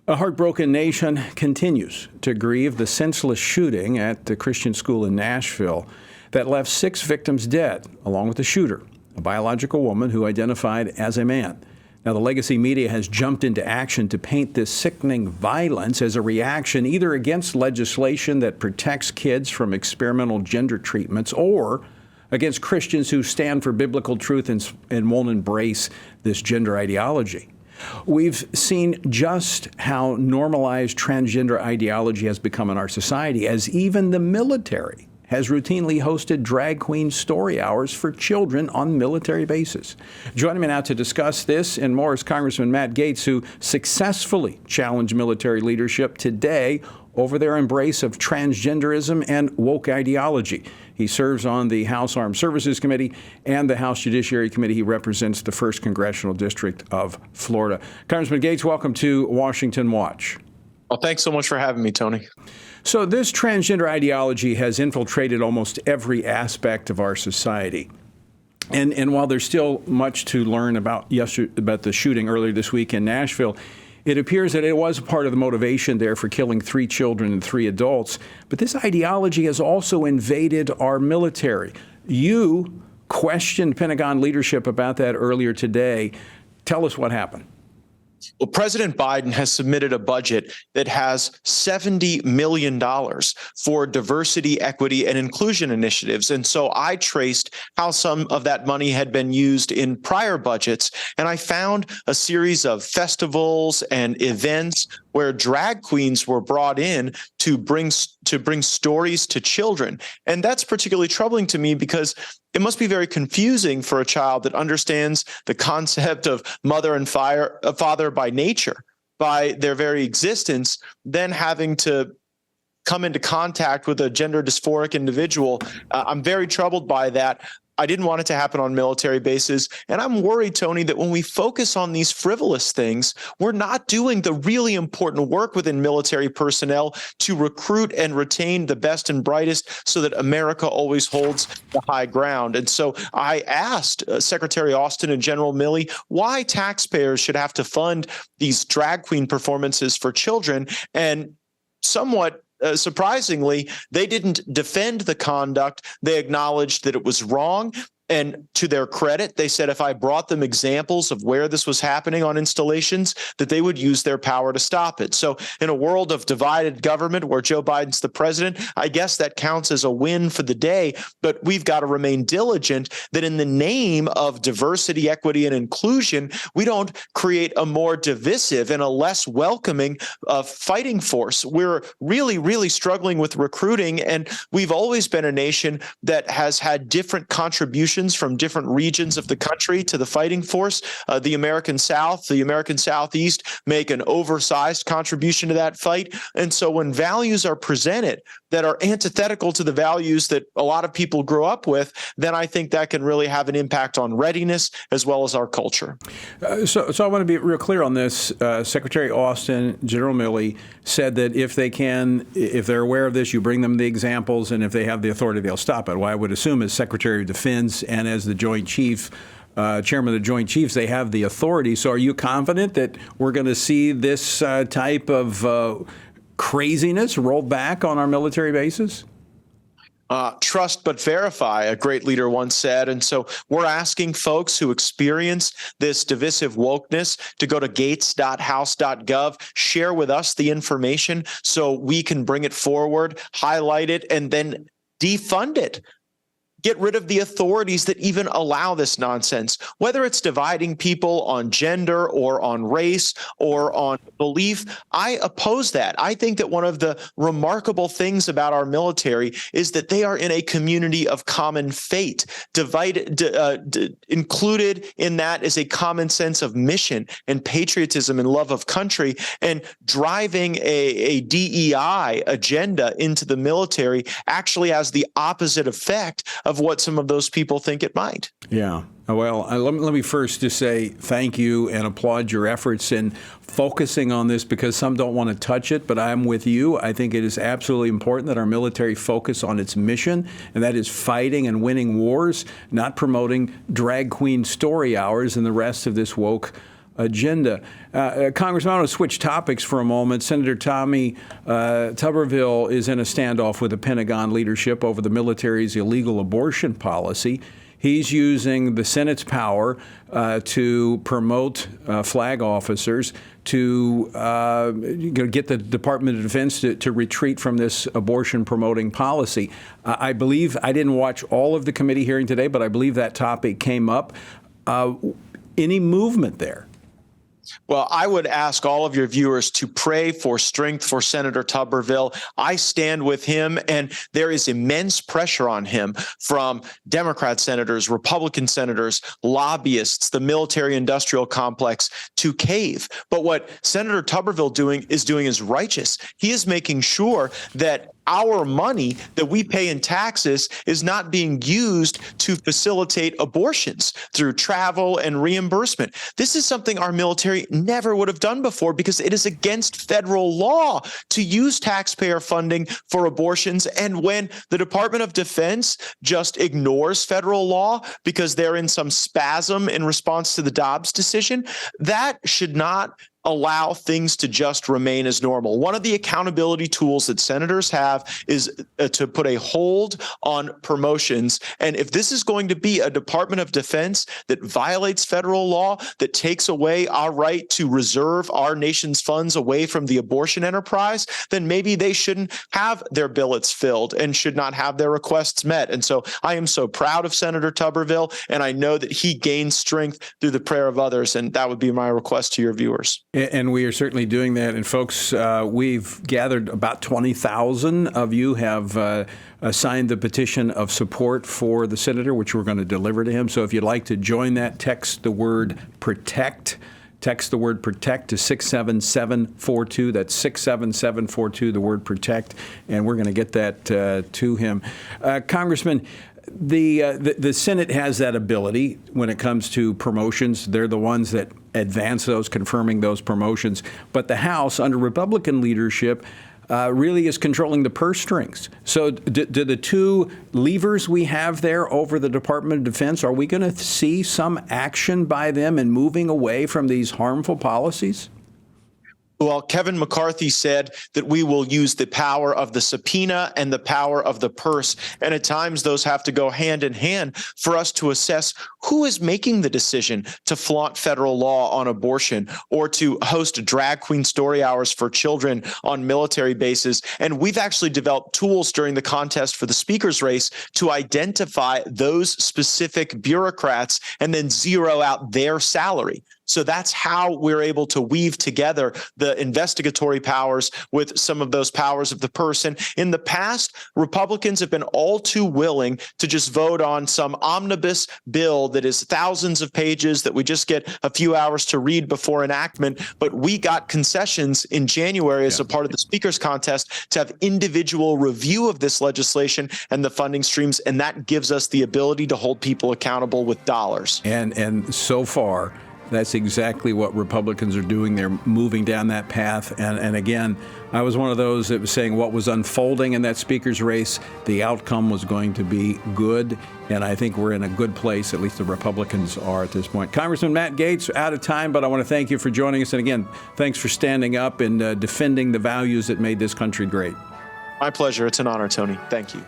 A heartbroken nation continues to grieve the senseless shooting at the Christian school in Nashville that left 6 victims dead, along with the shooter, a biological woman who identified as a man. Now, the legacy media has jumped into action to paint this sickening violence as a reaction either against legislation that protects kids from experimental gender treatments or against Christians who stand for biblical truth and won't embrace this gender ideology. We've seen just how normalized transgender ideology has become in our society, as even the military has routinely hosted drag queen story hours for children on military bases. Joining me now to discuss this and more is Congressman Matt Gaetz, who successfully challenged military leadership today over their embrace of transgenderism and woke ideology. He serves on the House Armed Services Committee and the House Judiciary Committee. He represents the 1st Congressional District of Florida. Congressman Gaetz, welcome to Washington Watch. Well, thanks so much for having me, Tony. So this transgender ideology has infiltrated almost every aspect of our society. And while there's still much to learn about the shooting earlier this week in Nashville, it appears that it was part of the motivation there for killing 3 children and 3 adults. But this ideology has also invaded our military. You questioned Pentagon leadership about that earlier today. Tell us what happened. Well, President Biden has submitted a budget that has $70 million for diversity, equity, and inclusion initiatives. And so I traced how some of that money had been used in prior budgets, and I found a series of festivals and events where drag queens were brought in to bring stories to children. And that's particularly troubling to me because it must be very confusing for a child that understands the concept of mother and father by nature, by their very existence, then having to come into contact with a gender dysphoric individual. I'm very troubled by that. I didn't want it to happen on military bases. And I'm worried, Tony, that when we focus on these frivolous things, we're not doing the really important work within military personnel to recruit and retain the best and brightest so that America always holds the high ground. And so I asked Secretary Austin and General Milley why taxpayers should have to fund these drag queen performances for children. And somewhat surprisingly, they didn't defend the conduct. They acknowledged that it was wrong. And to their credit, they said if I brought them examples of where this was happening on installations, that they would use their power to stop it. So in a world of divided government where Joe Biden's the president, I guess that counts as a win for the day. But we've got to remain diligent that in the name of diversity, equity, and inclusion, we don't create a more divisive and a less welcoming fighting force. We're really struggling with recruiting. And we've always been a nation that has had different contributions from different regions of the country to the fighting force. The American South, the American Southeast make an oversized contribution to that fight. And so when values are presented that are antithetical to the values that a lot of people grew up with, then I think that can really have an impact on readiness as well as our culture. So I want to be real clear on this. Secretary Austin, General Milley said that if they're aware of this, you bring them the examples, and if they have the authority, they'll stop it. Well, I would assume as Secretary of Defense and as the Joint Chief, Chairman of the Joint Chiefs, they have the authority. So are you confident that we're going to see this type of craziness rolled back on our military bases? Trust but verify, a great leader once said. And so we're asking folks who experience this divisive wokeness to go to gaetz.house.gov, share with us the information so we can bring it forward, highlight it, and then defund it. Get rid of the authorities that even allow this nonsense, whether it's dividing people on gender or on race or on belief. I oppose that. I think that one of the remarkable things about our military is that they are in a community of common fate. Included in that is a common sense of mission and patriotism and love of country, and driving a DEI agenda into the military actually has the opposite effect of what some of those people think it might. Yeah. Well, let me first just say thank you and applaud your efforts in focusing on this, because some don't want to touch it, but I'm with you. I think it is absolutely important that our military focus on its mission, and that is fighting and winning wars, not promoting drag queen story hours and the rest of this woke agenda. Congressman, I want to switch topics for a moment. Senator Tommy Tuberville is in a standoff with the Pentagon leadership over the military's illegal abortion policy. He's using the Senate's power to promote flag officers to get the Department of Defense to retreat from this abortion-promoting policy. I believe, I didn't watch all of the committee hearing today, but I believe that topic came up. Any movement there? Well, I would ask all of your viewers to pray for strength for Senator Tuberville. I stand with him, and there is immense pressure on him from Democrat senators, Republican senators, lobbyists, the military-industrial complex to cave. But what Senator Tuberville is doing is righteous. He is making sure that our money that we pay in taxes is not being used to facilitate abortions through travel and reimbursement. This is something our military never would have done before because it is against federal law to use taxpayer funding for abortions. And when the Department of Defense just ignores federal law because they're in some spasm in response to the Dobbs decision, that should not allow things to just remain as normal. One of the accountability tools that senators have is to put a hold on promotions. And if this is going to be a Department of Defense that violates federal law, that takes away our right to reserve our nation's funds away from the abortion enterprise, then maybe they shouldn't have their billets filled and should not have their requests met. And so I am so proud of Senator Tuberville, and I know that he gains strength through the prayer of others. And that would be my request to your viewers. And we are certainly doing that. And folks, we've gathered about 20,000 of you have signed the petition of support for the senator, which we're going to deliver to him. So if you'd like to join that, text the word PROTECT. Text the word PROTECT to 67742. That's 67742, the word PROTECT. And we're going to get that to him. Congressman, the Senate has that ability when it comes to promotions. They're the ones that advance those, confirming those promotions. But the House, under Republican leadership, really is controlling the purse strings. So do the two levers we have there over the Department of Defense, are we going to see some action by them in moving away from these harmful policies? Well, Kevin McCarthy said that we will use the power of the subpoena and the power of the purse. And at times those have to go hand in hand for us to assess who is making the decision to flaunt federal law on abortion or to host drag queen story hours for children on military bases. And we've actually developed tools during the contest for the speaker's race to identify those specific bureaucrats and then zero out their salary. So that's how we're able to weave together the investigatory powers with some of those powers of the purse. And in the past, Republicans have been all too willing to just vote on some omnibus bill that is thousands of pages that we just get a few hours to read before enactment. But we got concessions in January as a part of the speaker's contest to have individual review of this legislation and the funding streams. And that gives us the ability to hold people accountable with dollars. And so far, that's exactly what Republicans are doing. They're moving down that path. And again, I was one of those that was saying what was unfolding in that speaker's race, the outcome was going to be good. And I think we're in a good place, at least the Republicans are at this point. Congressman Matt Gaetz, out of time, but I want to thank you for joining us. And again, thanks for standing up and defending the values that made this country great. My pleasure. It's an honor, Tony. Thank you.